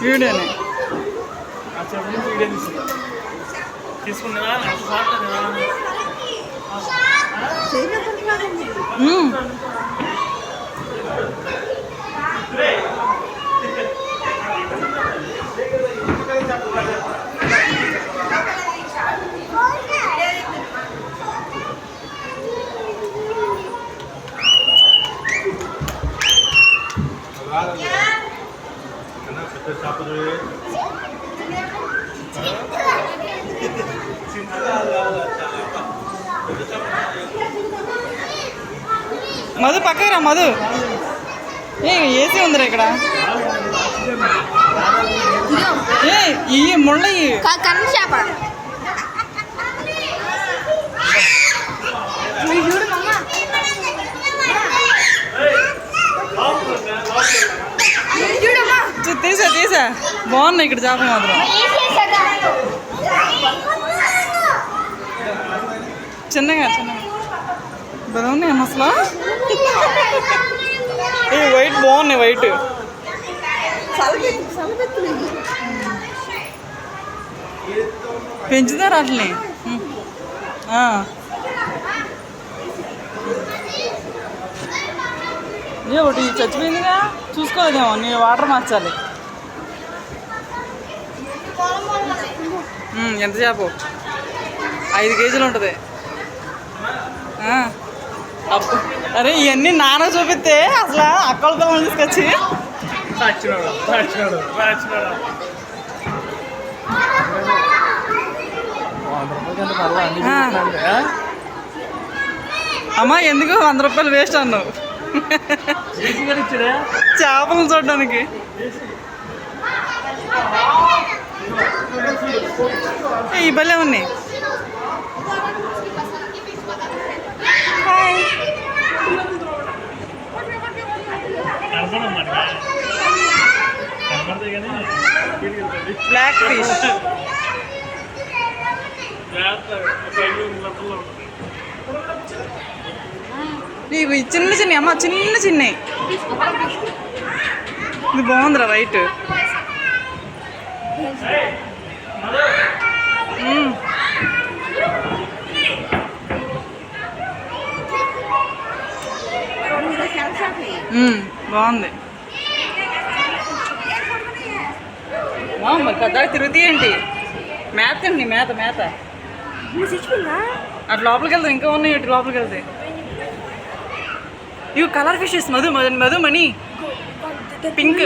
వీడియోనే తీసుకున్నా మధు పక్కకి రా మధు. ఏసీ ఉందిరా ఇక్కడ. ఈ ముళ్ళ చేప తీసా తీసా బాగున్నాయి ఇక్కడ చేపలు మాత్రం. చిన్నగా చిన్నగా బాగున్నాయి అసలు. వైట్ బాగున్నాయి వైట్. పెంచుతారు అట్లని. ఒకటి చచ్చిపోయిందిగా చూసుకోలేదేమో. నేను వాటర్ మార్చాలి. ఎంత చేప? 5 కేజీలు ఉంటుంది. అరే ఇవన్నీ నాన్న చూపిస్తే అసలు అక్కలతో తీసుకొచ్చి అమ్మా ఎందుకు 100 రూపాయలు వేస్ట్ అన్నావు చేపలను చూడడానికి. ఈ భలే ఉన్నాయి. Black fish. ఇవి చిన్న చిన్న అమ్మ చిన్న చిన్నవి. ఇది బాగుందిరా వైట్. బాగుంది. మరి పెద్దగా తిరుగుతాయండి. మేత అండి మేత మేత. అటు లోపలికి వెళ్తాయి. ఇంకా ఉన్నాయి ఇటు లోపలికి వెళ్తాయి. ఇవి కలర్ ఫిషెస్. మధు మధు మధు మణి పింక్.